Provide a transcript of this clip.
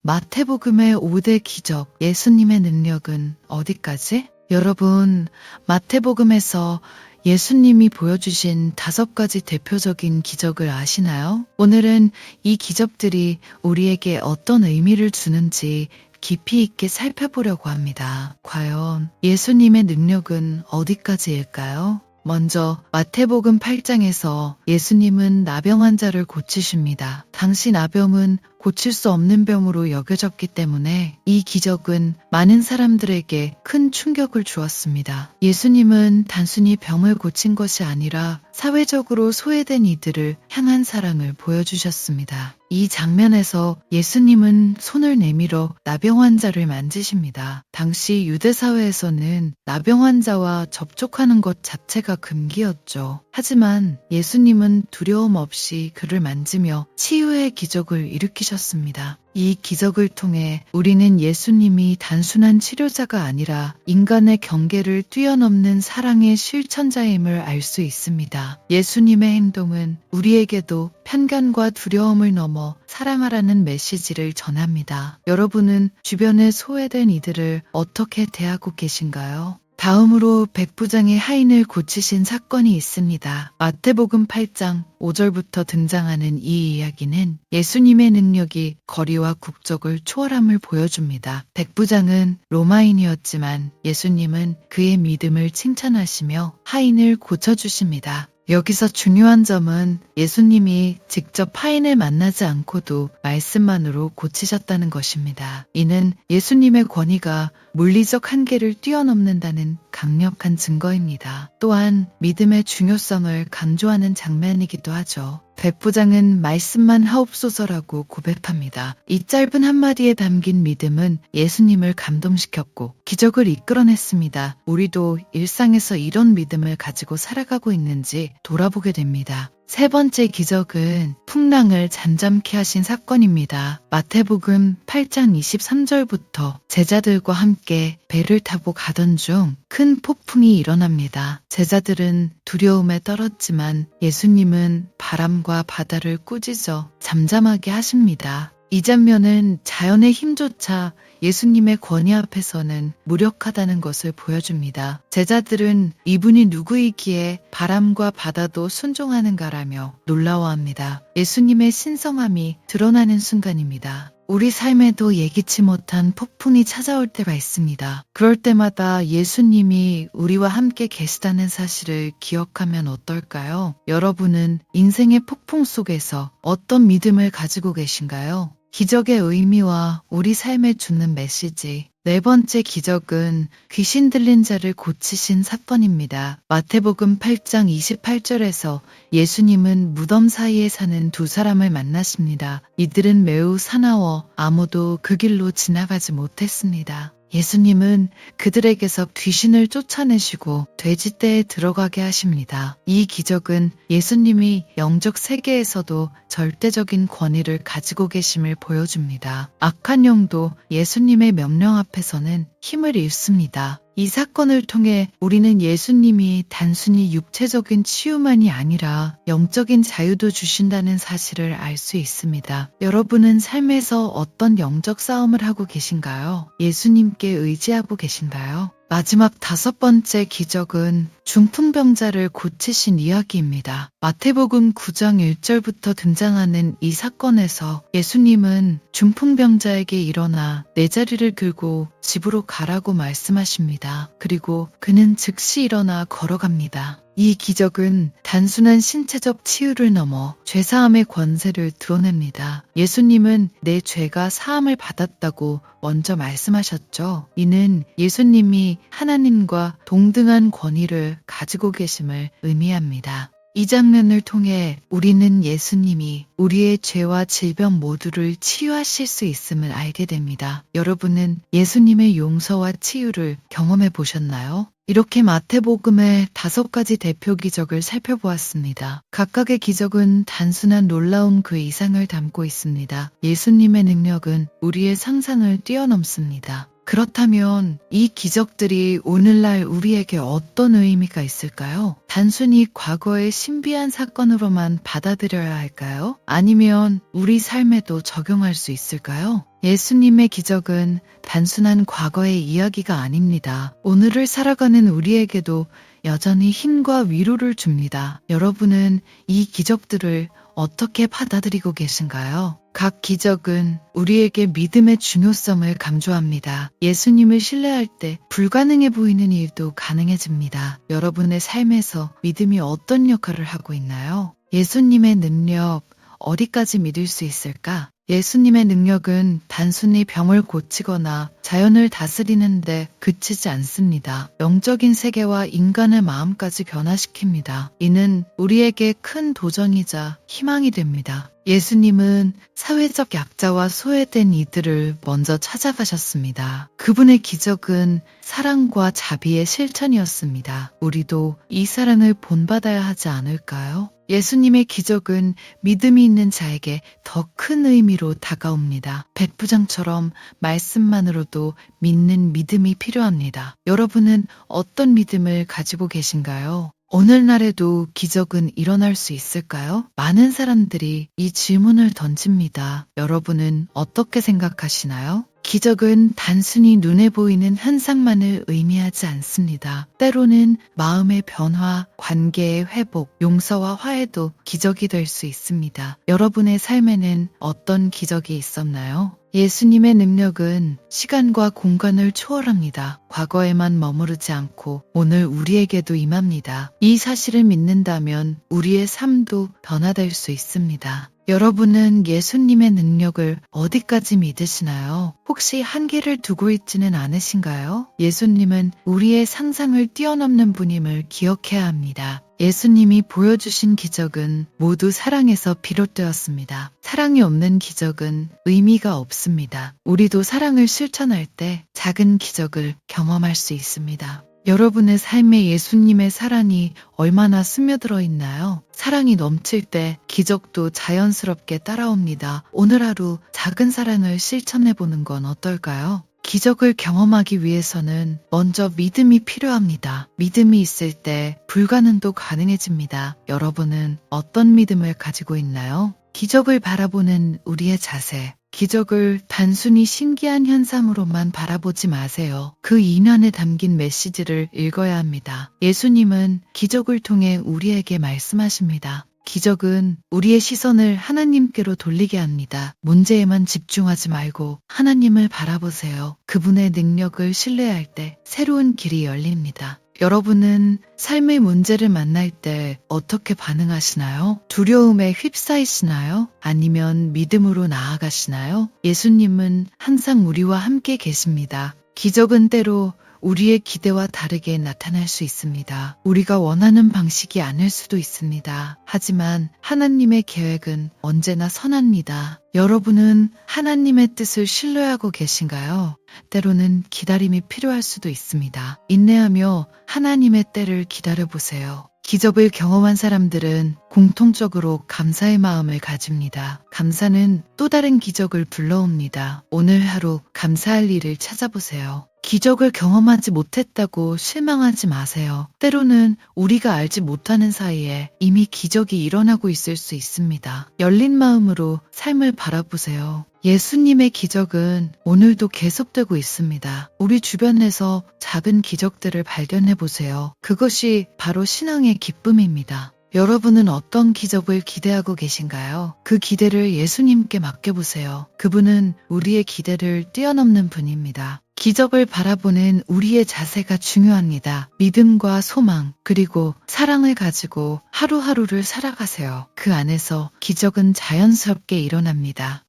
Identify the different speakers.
Speaker 1: 마태복음의 5대 기적, 예수님의 능력은 어디까지? 여러분, 마태복음에서 예수님이 보여주신 5가지 대표적인 기적을 아시나요? 오늘은 이 기적들이 우리에게 어떤 의미를 주는지 깊이 있게 살펴보려고 합니다. 과연 예수님의 능력은 어디까지일까요? 먼저 마태복음 8장에서 예수님은 나병 환자를 고치십니다. 당시 나병은 고칠 수 없는 병으로 여겨졌기 때문에 이 기적은 많은 사람들에게 큰 충격을 주었습니다. 예수님은 단순히 병을 고친 것이 아니라 사회적으로 소외된 이들을 향한 사랑을 보여주셨습니다. 이 장면에서 예수님은 손을 내밀어 나병 환자를 만지십니다. 당시 유대 사회에서는 나병 환자와 접촉하는 것 자체가 금기였죠. 하지만 예수님은 두려움 없이 그를 만지며 치유의 기적을 일으키셨습니다. 이 기적을 통해 우리는 예수님이 단순한 치료자가 아니라 인간의 경계를 뛰어넘는 사랑의 실천자임을 알 수 있습니다. 예수님의 행동은 우리에게도 편견과 두려움을 넘어 사랑하라는 메시지를 전합니다. 여러분은 주변에 소외된 이들을 어떻게 대하고 계신가요? 다음으로 백부장의 하인을 고치신 사건이 있습니다. 마태복음 8장 5절부터 등장하는 이 이야기는 예수님의 능력이 거리와 국적을 초월함을 보여줍니다. 백부장은 로마인이었지만 예수님은 그의 믿음을 칭찬하시며 하인을 고쳐주십니다. 여기서 중요한 점은 예수님이 직접 하인을 만나지 않고도 말씀만으로 고치셨다는 것입니다. 이는 예수님의 권위가 물리적 한계를 뛰어넘는다는 강력한 증거입니다. 또한 믿음의 중요성을 강조하는 장면이기도 하죠. 백부장은 말씀만 하옵소서라고 고백합니다. 이 짧은 한마디에 담긴 믿음은 예수님을 감동시켰고 기적을 이끌어냈습니다. 우리도 일상에서 이런 믿음을 가지고 살아가고 있는지 돌아보게 됩니다. 세 번째 기적은 풍랑을 잠잠케 하신 사건입니다. 마태복음 8장 23절부터 제자들과 함께 배를 타고 가던 중 큰 폭풍이 일어납니다. 제자들은 두려움에 떨었지만 예수님은 바람과 바다를 꾸짖어 잠잠하게 하십니다. 이 장면은 자연의 힘조차 예수님의 권위 앞에서는 무력하다는 것을 보여줍니다. 제자들은 이분이 누구이기에 바람과 바다도 순종하는가라며 놀라워합니다. 예수님의 신성함이 드러나는 순간입니다. 우리 삶에도 예기치 못한 폭풍이 찾아올 때가 있습니다. 그럴 때마다 예수님이 우리와 함께 계시다는 사실을 기억하면 어떨까요? 여러분은 인생의 폭풍 속에서 어떤 믿음을 가지고 계신가요? 기적의 의미와 우리 삶에 주는 메시지. 네 번째 기적은 귀신 들린 자를 고치신 사건입니다. 마태복음 8장 28절에서 예수님은 무덤 사이에 사는 두 사람을 만나십니다. 이들은 매우 사나워 아무도 그 길로 지나가지 못했습니다. 예수님은 그들에게서 귀신을 쫓아내시고 돼지떼에 들어가게 하십니다. 이 기적은 예수님이 영적 세계에서도 절대적인 권위를 가지고 계심을 보여줍니다. 악한 영도 예수님의 명령 앞에서는 힘을 잃습니다. 이 사건을 통해 우리는 예수님이 단순히 육체적인 치유만이 아니라 영적인 자유도 주신다는 사실을 알 수 있습니다. 여러분은 삶에서 어떤 영적 싸움을 하고 계신가요? 예수님께 의지하고 계신가요? 마지막 5번째 기적은 중풍병자를 고치신 이야기입니다. 마태복음 9장 1절부터 등장하는 이 사건에서 예수님은 중풍병자에게 일어나 내 자리를 들고 집으로 가라고 말씀하십니다. 그리고 그는 즉시 일어나 걸어갑니다. 이 기적은 단순한 신체적 치유를 넘어 죄사함의 권세를 드러냅니다. 예수님은 내 죄가 사함을 받았다고 먼저 말씀하셨죠. 이는 예수님이 하나님과 동등한 권위를 가지고 계심을 의미합니다. 이 장면을 통해 우리는 예수님이 우리의 죄와 질병 모두를 치유하실 수 있음을 알게 됩니다. 여러분은 예수님의 용서와 치유를 경험해 보셨나요? 이렇게 마태복음의 5가지 대표 기적을 살펴보았습니다. 각각의 기적은 단순한 놀라운 그 이상을 담고 있습니다. 예수님의 능력은 우리의 상상을 뛰어넘습니다. 그렇다면 이 기적들이 오늘날 우리에게 어떤 의미가 있을까요? 단순히 과거의 신비한 사건으로만 받아들여야 할까요? 아니면 우리 삶에도 적용할 수 있을까요? 예수님의 기적은 단순한 과거의 이야기가 아닙니다. 오늘을 살아가는 우리에게도 여전히 힘과 위로를 줍니다. 여러분은 이 기적들을 어떻게 받아들이고 계신가요? 각 기적은 우리에게 믿음의 중요성을 강조합니다. 예수님을 신뢰할 때 불가능해 보이는 일도 가능해집니다. 여러분의 삶에서 믿음이 어떤 역할을 하고 있나요? 예수님의 능력, 어디까지 믿을 수 있을까? 예수님의 능력은 단순히 병을 고치거나 자연을 다스리는데 그치지 않습니다. 영적인 세계와 인간의 마음까지 변화시킵니다. 이는 우리에게 큰 도전이자 희망이 됩니다. 예수님은 사회적 약자와 소외된 이들을 먼저 찾아가셨습니다. 그분의 기적은 사랑과 자비의 실천이었습니다. 우리도 이 사랑을 본받아야 하지 않을까요? 예수님의 기적은 믿음이 있는 자에게 더 큰 의미로 다가옵니다. 백부장처럼 말씀만으로도 믿는 믿음이 필요합니다. 여러분은 어떤 믿음을 가지고 계신가요? 오늘날에도 기적은 일어날 수 있을까요? 많은 사람들이 이 질문을 던집니다. 여러분은 어떻게 생각하시나요? 기적은 단순히 눈에 보이는 현상만을 의미하지 않습니다. 때로는 마음의 변화, 관계의 회복, 용서와 화해도 기적이 될 수 있습니다. 여러분의 삶에는 어떤 기적이 있었나요? 예수님의 능력은 시간과 공간을 초월합니다. 과거에만 머무르지 않고 오늘 우리에게도 임합니다. 이 사실을 믿는다면 우리의 삶도 변화될 수 있습니다. 여러분은 예수님의 능력을 어디까지 믿으시나요? 혹시 한계를 두고 있지는 않으신가요? 예수님은 우리의 상상을 뛰어넘는 분임을 기억해야 합니다. 예수님이 보여주신 기적은 모두 사랑에서 비롯되었습니다. 사랑이 없는 기적은 의미가 없습니다. 우리도 사랑을 실천할 때 작은 기적을 경험할 수 있습니다. 여러분의 삶에 예수님의 사랑이 얼마나 스며들어 있나요? 사랑이 넘칠 때 기적도 자연스럽게 따라옵니다. 오늘 하루 작은 사랑을 실천해 보는 건 어떨까요? 기적을 경험하기 위해서는 먼저 믿음이 필요합니다. 믿음이 있을 때 불가능도 가능해집니다. 여러분은 어떤 믿음을 가지고 있나요? 기적을 바라보는 우리의 자세. 기적을 단순히 신기한 현상으로만 바라보지 마세요. 그 이면에 담긴 메시지를 읽어야 합니다. 예수님은 기적을 통해 우리에게 말씀하십니다. 기적은 우리의 시선을 하나님께로 돌리게 합니다. 문제에만 집중하지 말고 하나님을 바라보세요. 그분의 능력을 신뢰할 때 새로운 길이 열립니다. 여러분은 삶의 문제를 만날 때 어떻게 반응하시나요? 두려움에 휩싸이시나요? 아니면 믿음으로 나아가시나요? 예수님은 항상 우리와 함께 계십니다. 기적은 때로 우리의 기대와 다르게 나타날 수 있습니다. 우리가 원하는 방식이 아닐 수도 있습니다. 하지만 하나님의 계획은 언제나 선합니다. 여러분은 하나님의 뜻을 신뢰하고 계신가요? 때로는 기다림이 필요할 수도 있습니다. 인내하며 하나님의 때를 기다려보세요. 기적을 경험한 사람들은 공통적으로 감사의 마음을 가집니다. 감사는 또 다른 기적을 불러옵니다. 오늘 하루 감사할 일을 찾아보세요. 기적을 경험하지 못했다고 실망하지 마세요. 때로는 우리가 알지 못하는 사이에 이미 기적이 일어나고 있을 수 있습니다. 열린 마음으로 삶을 바라보세요. 예수님의 기적은 오늘도 계속되고 있습니다. 우리 주변에서 작은 기적들을 발견해 보세요. 그것이 바로 신앙의 기쁨입니다. 여러분은 어떤 기적을 기대하고 계신가요? 그 기대를 예수님께 맡겨보세요. 그분은 우리의 기대를 뛰어넘는 분입니다. 기적을 바라보는 우리의 자세가 중요합니다. 믿음과 소망, 그리고 사랑을 가지고 하루하루를 살아가세요. 그 안에서 기적은 자연스럽게 일어납니다.